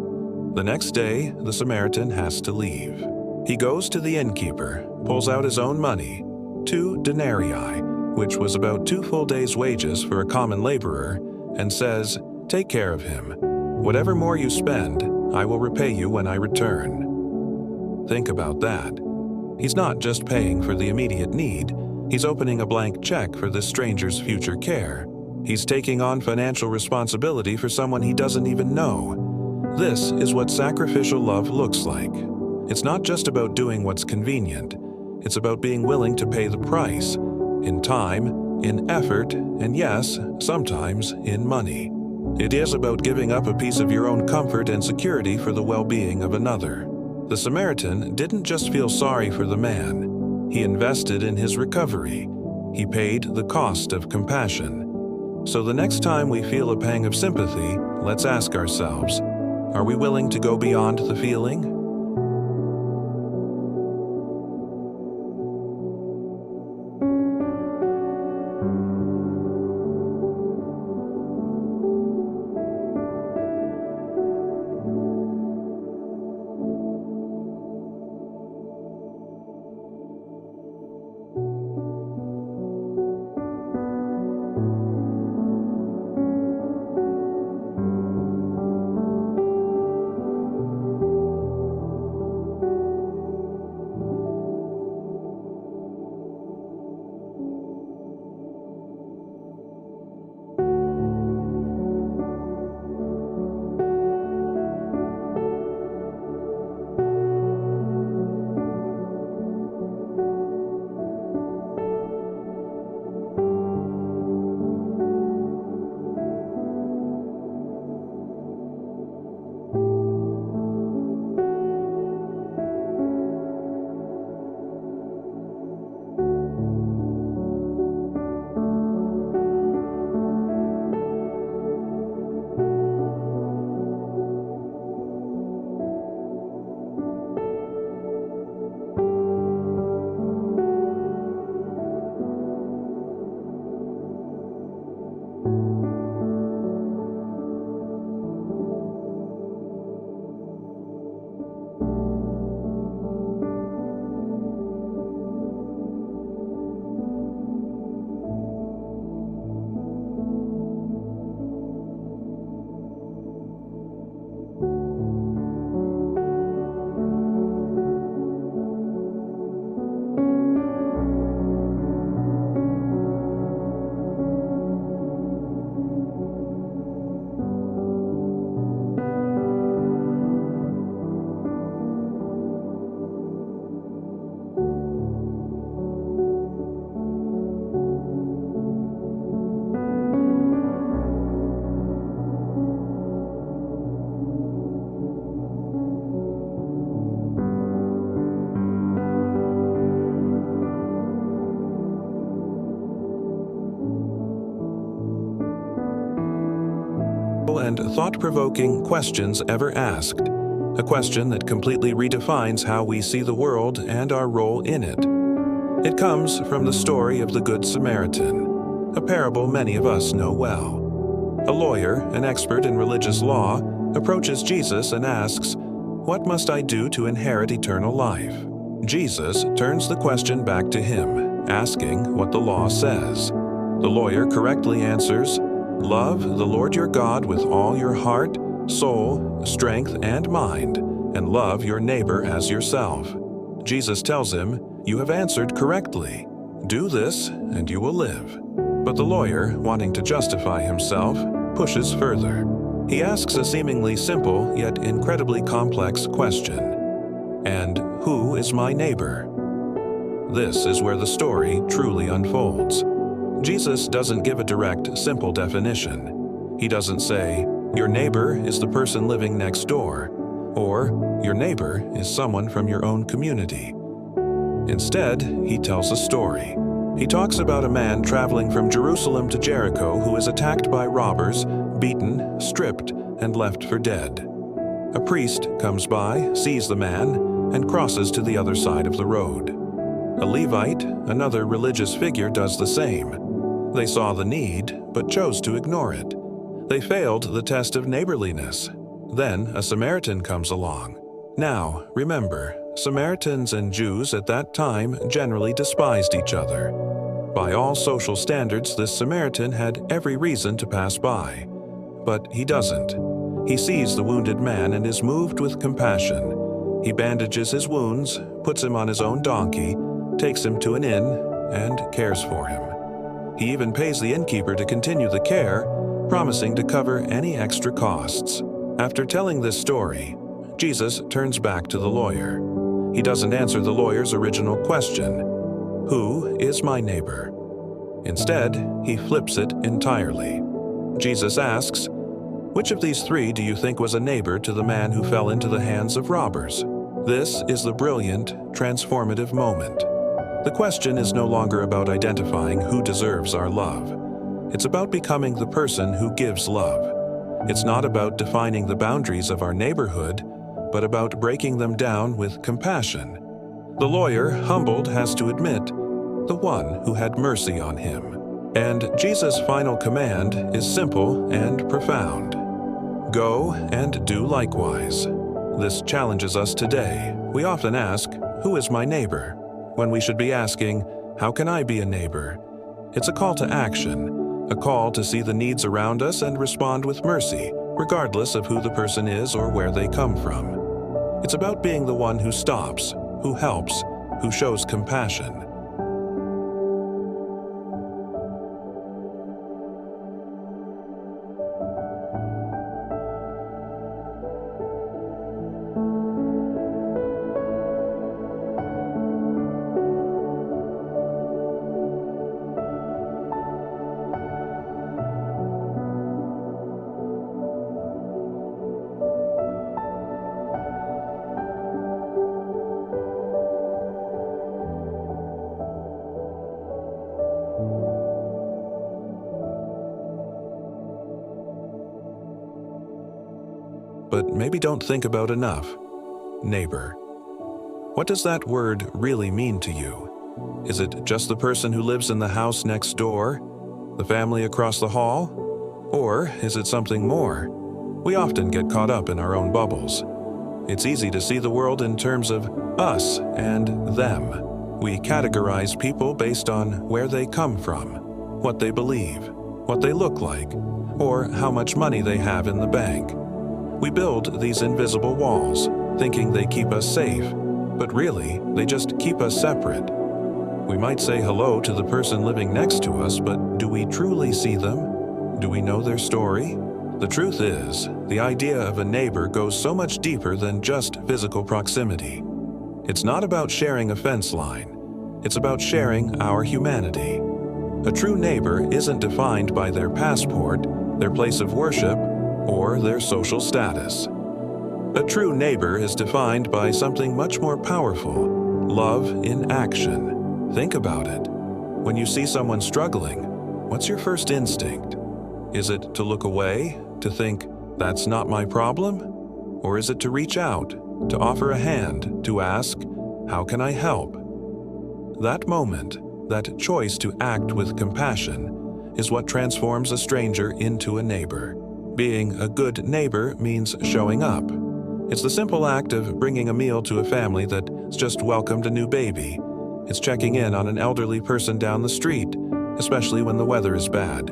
The next day, the Samaritan has to leave. He goes to the innkeeper, pulls out his own money, 2 denarii, which was about 2 full days' wages for a common laborer, and says, "Take care of him. Whatever more you spend, I will repay you when I return." Think about that. He's not just paying for the immediate need. He's opening a blank check for this stranger's future care. He's taking on financial responsibility for someone he doesn't even know. This is what sacrificial love looks like. It's not just about doing what's convenient. It's about being willing to pay the price, in time, in effort, and yes, sometimes in money. It is about giving up a piece of your own comfort and security for the well-being of another. The Samaritan didn't just feel sorry for the man. He invested in his recovery. He paid the cost of compassion. So the next time we feel a pang of sympathy, let's ask ourselves, are we willing to go beyond the feeling? And thought-provoking questions ever asked. A question that completely redefines how we see the world and our role in it. It comes from the story of the Good Samaritan, a parable many of us know well. A lawyer, an expert in religious law, approaches Jesus and asks, "What must I do to inherit eternal life?" Jesus turns the question back to him, asking what the law says. The lawyer correctly answers, "Love the Lord your God with all your heart, soul, strength, and mind, and love your neighbor as yourself." Jesus tells him, "You have answered correctly. Do this, and you will live." But the lawyer, wanting to justify himself, pushes further. He asks a seemingly simple yet incredibly complex question. "And who is my neighbor?" This is where the story truly unfolds. Jesus doesn't give a direct, simple definition. He doesn't say, "Your neighbor is the person living next door," or "Your neighbor is someone from your own community." Instead, he tells a story. He talks about a man traveling from Jerusalem to Jericho who is attacked by robbers, beaten, stripped, and left for dead. A priest comes by, sees the man, and crosses to the other side of the road. A Levite, another religious figure, does the same. They saw the need, but chose to ignore it. They failed the test of neighborliness. Then a Samaritan comes along. Now, remember, Samaritans and Jews at that time generally despised each other. By all social standards, this Samaritan had every reason to pass by. But he doesn't. He sees the wounded man and is moved with compassion. He bandages his wounds, puts him on his own donkey, takes him to an inn, and cares for him. He even pays the innkeeper to continue the care, promising to cover any extra costs. After telling this story, Jesus turns back to the lawyer. He doesn't answer the lawyer's original question, "Who is my neighbor?" Instead, he flips it entirely. Jesus asks, "Which of these three do you think was a neighbor to the man who fell into the hands of robbers?" This is the brilliant, transformative moment. The question is no longer about identifying who deserves our love. It's about becoming the person who gives love. It's not about defining the boundaries of our neighborhood, but about breaking them down with compassion. The lawyer, humbled, has to admit, the one who had mercy on him. And Jesus' final command is simple and profound. Go and do likewise. This challenges us today. We often ask, who is my neighbor? When we should be asking, how can I be a neighbor? It's a call to action, a call to see the needs around us and respond with mercy, regardless of who the person is or where they come from. It's about being the one who stops, who helps, who shows compassion. But maybe don't think about enough. Neighbor. What does that word really mean to you? Is it just the person who lives in the house next door? The family across the hall? Or is it something more? We often get caught up in our own bubbles. It's easy to see the world in terms of us and them. We categorize people based on where they come from, what they believe, what they look like, or how much money they have in the bank. We build these invisible walls, thinking they keep us safe, but really, they just keep us separate. We might say hello to the person living next to us, but do we truly see them? Do we know their story? The truth is, the idea of a neighbor goes so much deeper than just physical proximity. It's not about sharing a fence line. It's about sharing our humanity. A true neighbor isn't defined by their passport, their place of worship, or their social status. A true neighbor is defined by something much more powerful: love in action. Think about it. When you see someone struggling, what's your first instinct? Is it to look away, to think, that's not my problem? Or is it to reach out, to offer a hand, to ask, how can I help? That moment, that choice to act with compassion, is what transforms a stranger into a neighbor. Being a good neighbor means showing up. It's the simple act of bringing a meal to a family that's just welcomed a new baby. It's checking in on an elderly person down the street, especially when the weather is bad.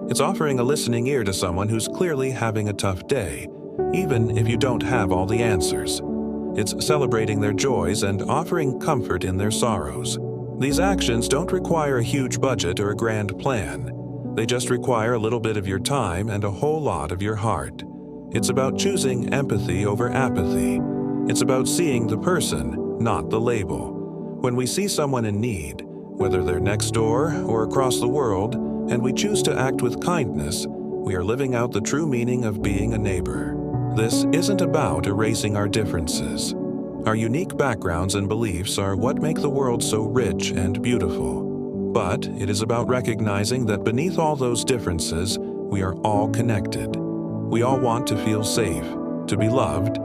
It's offering a listening ear to someone who's clearly having a tough day, even if you don't have all the answers. It's celebrating their joys and offering comfort in their sorrows. These actions don't require a huge budget or a grand plan. They just require a little bit of your time and a whole lot of your heart. It's about choosing empathy over apathy. It's about seeing the person, not the label. When we see someone in need, whether they're next door or across the world, and we choose to act with kindness, we are living out the true meaning of being a neighbor. This isn't about erasing our differences. Our unique backgrounds and beliefs are what make the world so rich and beautiful. But it is about recognizing that beneath all those differences, we are all connected. We all want to feel safe, to be loved,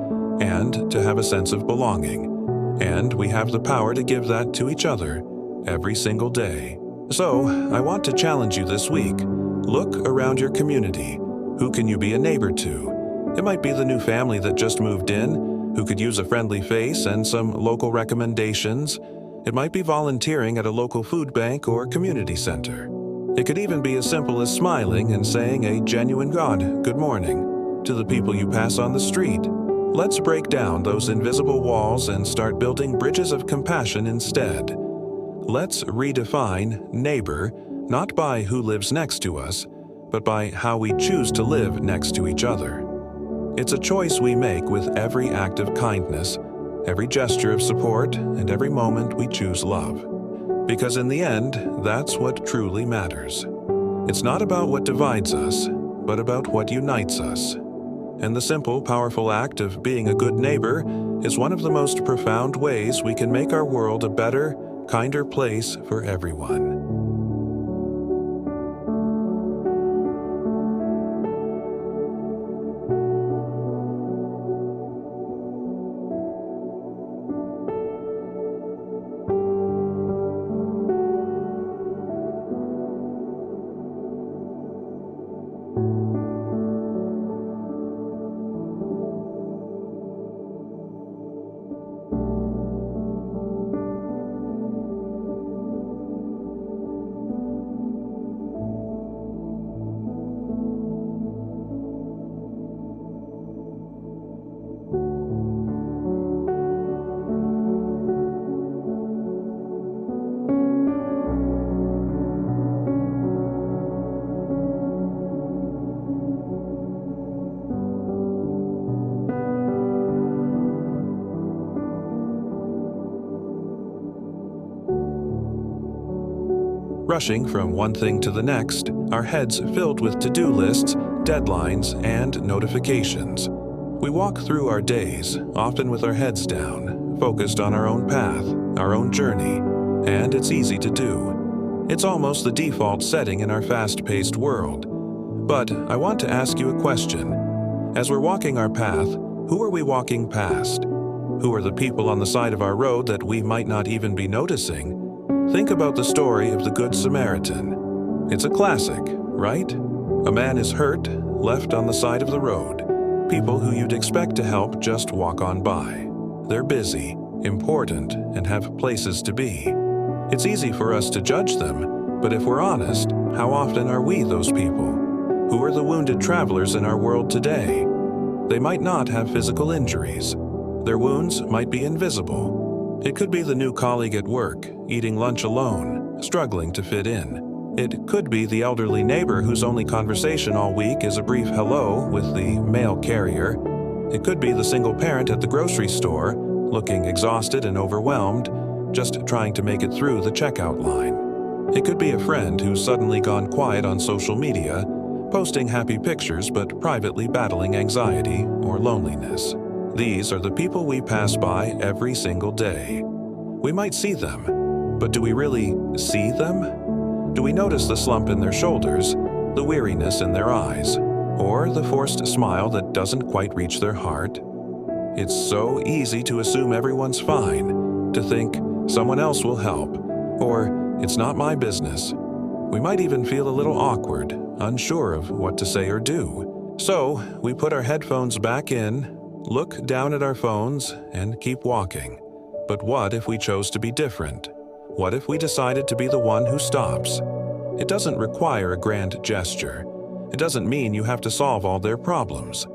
and to have a sense of belonging. And we have the power to give that to each other every single day. So, I want to challenge you this week. Look around your community. Who can you be a neighbor to? It might be the new family that just moved in, who could use a friendly face and some local recommendations. It might be volunteering at a local food bank or community center. It could even be as simple as smiling and saying a genuine good morning to the people you pass on the street. Let's break down those invisible walls and start building bridges of compassion instead. Let's redefine neighbor, not by who lives next to us, but by how we choose to live next to each other. It's a choice we make with every act of kindness, every gesture of support, and every moment we choose love. Because in the end, that's what truly matters. It's not about what divides us, but about what unites us. And the simple, powerful act of being a good neighbor is one of the most profound ways we can make our world a better, kinder place for everyone. rushing from one thing to the next, our heads filled with to-do lists, deadlines, and notifications. We walk through our days, often with our heads down, focused on our own path, our own journey, and it's easy to do. It's almost the default setting in our fast-paced world. But I want to ask you a question. As we're walking our path, who are we walking past? Who are the people on the side of our road that we might not even be noticing? Think about the story of the Good Samaritan. It's a classic, right? A man is hurt, left on the side of the road. People who you'd expect to help just walk on by. They're busy, important, and have places to be. It's easy for us to judge them, but if we're honest, how often are we those people? Who are the wounded travelers in our world today? They might not have physical injuries. Their wounds might be invisible. It could be the new colleague at work, eating lunch alone, struggling to fit in. It could be the elderly neighbor whose only conversation all week is a brief hello with the mail carrier. It could be the single parent at the grocery store, looking exhausted and overwhelmed, just trying to make it through the checkout line. It could be a friend who's suddenly gone quiet on social media, posting happy pictures but privately battling anxiety or loneliness. These are the people we pass by every single day. We might see them, but do we really see them? Do we notice the slump in their shoulders, the weariness in their eyes, or the forced smile that doesn't quite reach their heart? It's so easy to assume everyone's fine, to think someone else will help, or it's not my business. We might even feel a little awkward, unsure of what to say or do. So we put our headphones back in, look down at our phones, and keep walking. But what if we chose to be different? What if we decided to be the one who stops? It doesn't require a grand gesture. It doesn't mean you have to solve all their problems.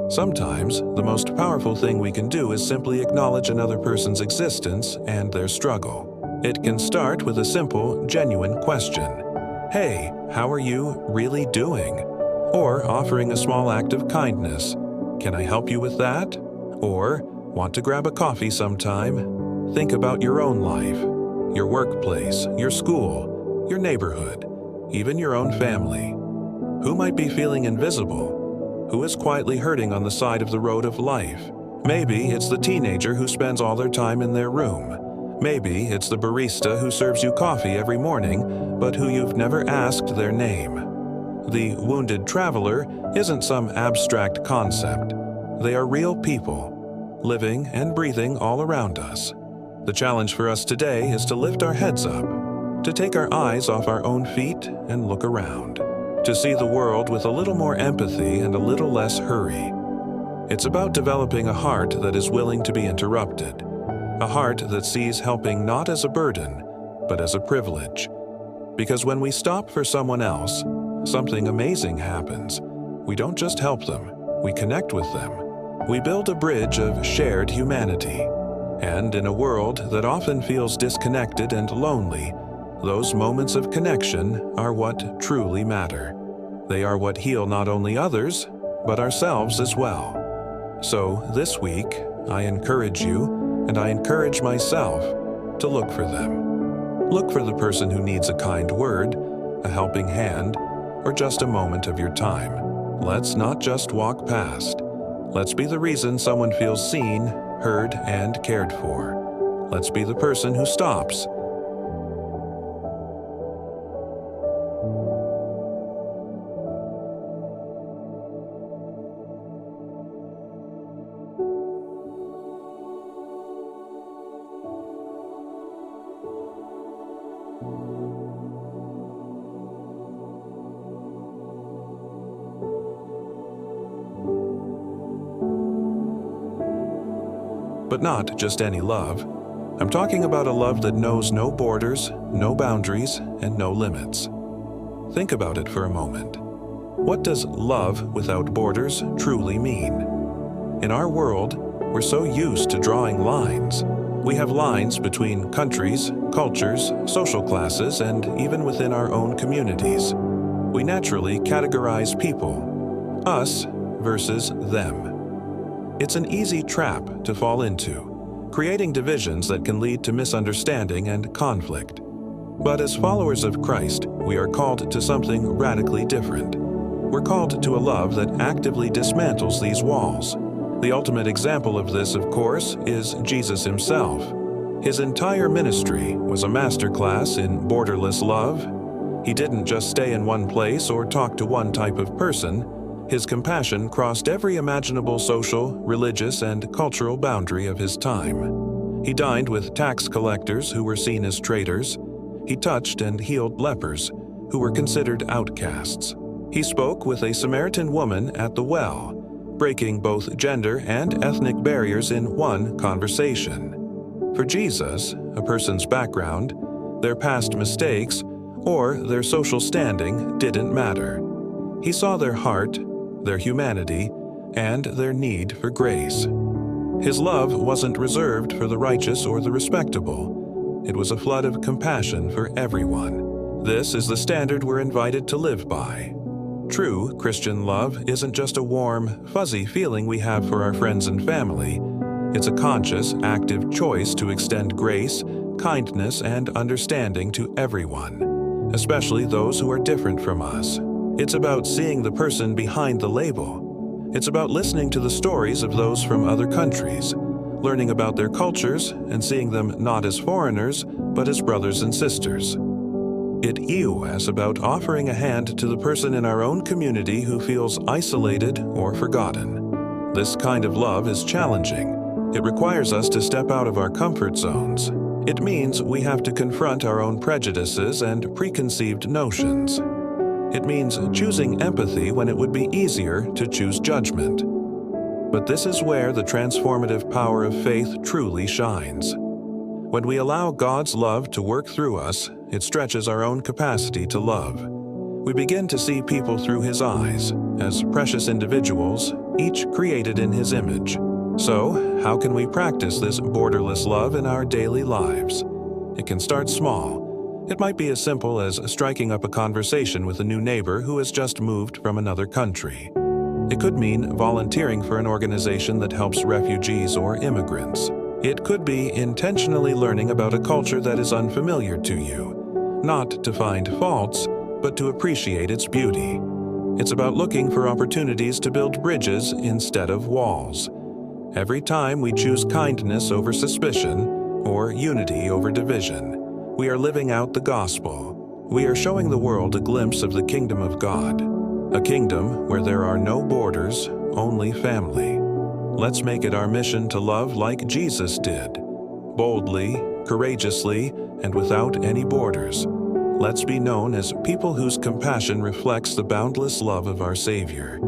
Sometimes, the most powerful thing we can do is simply acknowledge another person's existence and their struggle. It can start with a simple, genuine question. Hey, how are you really doing? Or offering a small act of kindness. Can I help you with that? Or, want to grab a coffee sometime? Think about your own life, your workplace, your school, your neighborhood, even your own family. Who might be feeling invisible? Who is quietly hurting on the side of the road of life? Maybe it's the teenager who spends all their time in their room. Maybe it's the barista who serves you coffee every morning, but who you've never asked their name. The wounded traveler isn't some abstract concept. They are real people, living and breathing all around us. The challenge for us today is to lift our heads up, to take our eyes off our own feet and look around, to see the world with a little more empathy and a little less hurry. It's about developing a heart that is willing to be interrupted, a heart that sees helping not as a burden, but as a privilege. Because when we stop for someone else, something amazing happens. We don't just help them, we connect with them. We build a bridge of shared humanity. And in a world that often feels disconnected and lonely, those moments of connection are what truly matter. They are what heal not only others, but ourselves as well. So this week, I encourage you, and I encourage myself, to look for them. Look for the person who needs a kind word, a helping hand, or just a moment of your time. Let's not just walk past. Let's be the reason someone feels seen, heard, and cared for. Let's be the person who stops. But not just any love. I'm talking about a love that knows no borders, no boundaries, and no limits. Think about it for a moment. What does love without borders truly mean? In our world, we're so used to drawing lines. We have lines between countries, cultures, social classes, and even within our own communities. We naturally categorize people, us versus them. It's an easy trap to fall into, creating divisions that can lead to misunderstanding and conflict. But as followers of Christ, we are called to something radically different. We're called to a love that actively dismantles these walls. The ultimate example of this, of course, is Jesus himself. His entire ministry was a masterclass in borderless love. He didn't just stay in one place or talk to one type of person. His compassion crossed every imaginable social, religious, and cultural boundary of his time. He dined with tax collectors who were seen as traitors. He touched and healed lepers, who were considered outcasts. He spoke with a Samaritan woman at the well, breaking both gender and ethnic barriers in one conversation. For Jesus, a person's background, their past mistakes, or their social standing didn't matter. He saw their heart, their humanity, and their need for grace. His love wasn't reserved for the righteous or the respectable. It was a flood of compassion for everyone. This is the standard we're invited to live by. True Christian love isn't just a warm, fuzzy feeling we have for our friends and family. It's a conscious, active choice to extend grace, kindness, and understanding to everyone, especially those who are different from us. It's about seeing the person behind the label. It's about listening to the stories of those from other countries, learning about their cultures and seeing them not as foreigners, but as brothers and sisters. It's about offering a hand to the person in our own community who feels isolated or forgotten. This kind of love is challenging. It requires us to step out of our comfort zones. It means we have to confront our own prejudices and preconceived notions. It means choosing empathy when it would be easier to choose judgment. But this is where the transformative power of faith truly shines. When we allow God's love to work through us, it stretches our own capacity to love. We begin to see people through His eyes, as precious individuals, each created in His image. So, how can we practice this borderless love in our daily lives? It can start small. It might be as simple as striking up a conversation with a new neighbor who has just moved from another country. It could mean volunteering for an organization that helps refugees or immigrants. It could be intentionally learning about a culture that is unfamiliar to you, not to find faults, but to appreciate its beauty. It's about looking for opportunities to build bridges instead of walls. Every time we choose kindness over suspicion or unity over division, we are living out the gospel. We are showing the world a glimpse of the kingdom of God, a kingdom where there are no borders, only family. Let's make it our mission to love like Jesus did, boldly, courageously, and without any borders. Let's be known as people whose compassion reflects the boundless love of our Savior.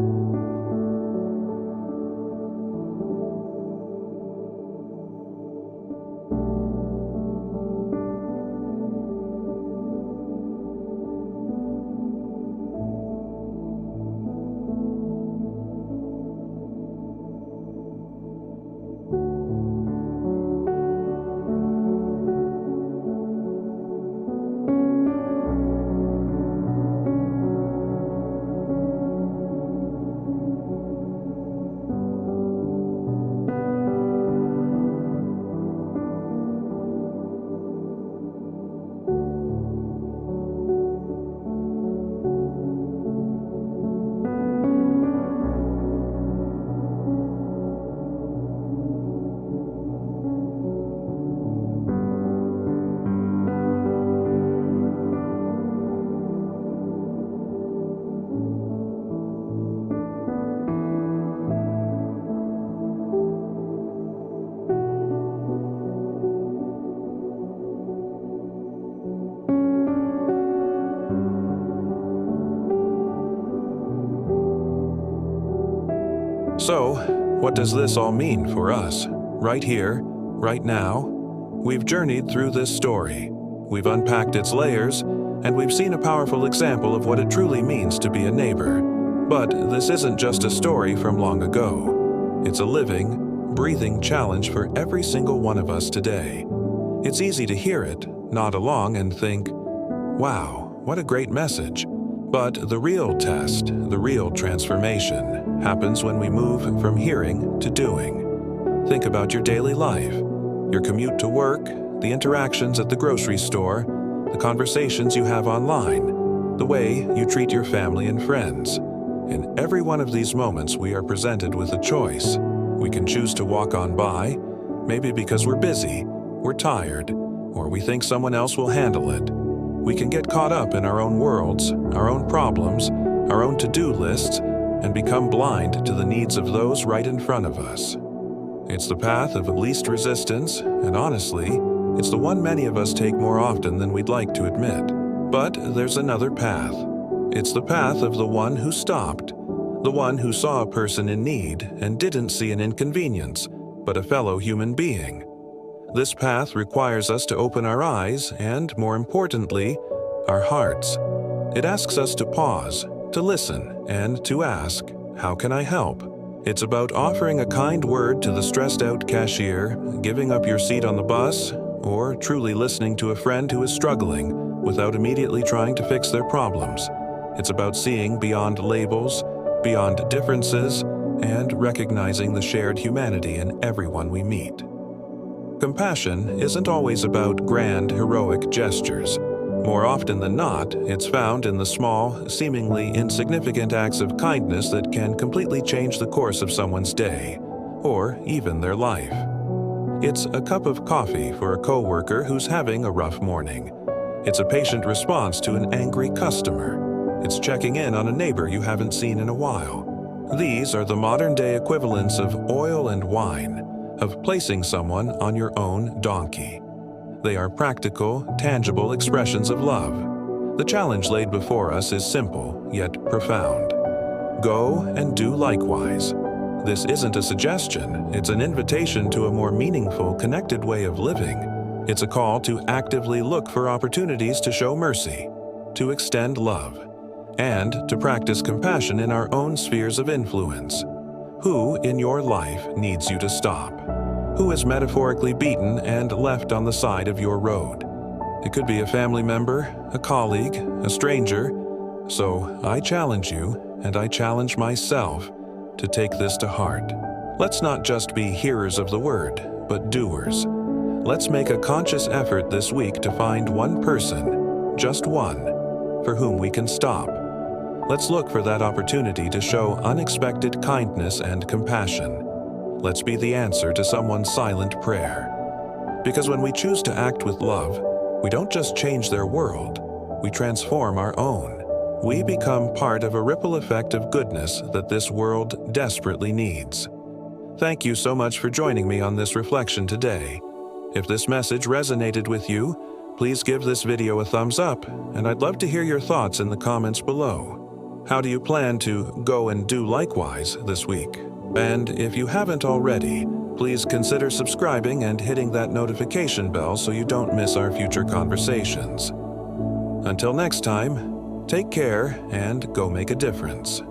So, what does this all mean for us? Right here, right now? We've journeyed through this story. We've unpacked its layers, and we've seen a powerful example of what it truly means to be a neighbor. But this isn't just a story from long ago. It's a living, breathing challenge for every single one of us today. It's easy to hear it, nod along, and think, wow, what a great message. But the real test, the real transformation, happens when we move from hearing to doing. Think about your daily life, your commute to work, the interactions at the grocery store, the conversations you have online, the way you treat your family and friends. In every one of these moments, we are presented with a choice. We can choose to walk on by, maybe because we're busy, we're tired, or we think someone else will handle it. We can get caught up in our own worlds, our own problems, our own to-do lists, and become blind to the needs of those right in front of us. It's the path of least resistance, and honestly, it's the one many of us take more often than we'd like to admit. But there's another path. It's the path of the one who stopped, the one who saw a person in need and didn't see an inconvenience, but a fellow human being. This path requires us to open our eyes and, more importantly, our hearts. It asks us to pause, to listen, and to ask, "How can I help?" It's about offering a kind word to the stressed-out cashier, giving up your seat on the bus, or truly listening to a friend who is struggling without immediately trying to fix their problems. It's about seeing beyond labels, beyond differences, and recognizing the shared humanity in everyone we meet. Compassion isn't always about grand, heroic gestures. More often than not, it's found in the small, seemingly insignificant acts of kindness that can completely change the course of someone's day, or even their life. It's a cup of coffee for a coworker who's having a rough morning. It's a patient response to an angry customer. It's checking in on a neighbor you haven't seen in a while. These are the modern-day equivalents of oil and wine, of placing someone on your own donkey. They are practical, tangible expressions of love. The challenge laid before us is simple, yet profound. Go and do likewise. This isn't a suggestion, it's an invitation to a more meaningful, connected way of living. It's a call to actively look for opportunities to show mercy, to extend love, and to practice compassion in our own spheres of influence. Who in your life needs you to stop? Who is metaphorically beaten and left on the side of your road? It could be a family member, a colleague, a stranger. So I challenge you, and I challenge myself, to take this to heart. Let's not just be hearers of the word, but doers. Let's make a conscious effort this week to find one person, just one, for whom we can stop. Let's look for that opportunity to show unexpected kindness and compassion. Let's be the answer to someone's silent prayer. Because when we choose to act with love, we don't just change their world, we transform our own. We become part of a ripple effect of goodness that this world desperately needs. Thank you so much for joining me on this reflection today. If this message resonated with you, please give this video a thumbs up, and I'd love to hear your thoughts in the comments below. How do you plan to go and do likewise this week? And if you haven't already, please consider subscribing and hitting that notification bell so you don't miss our future conversations. Until next time, take care and go make a difference.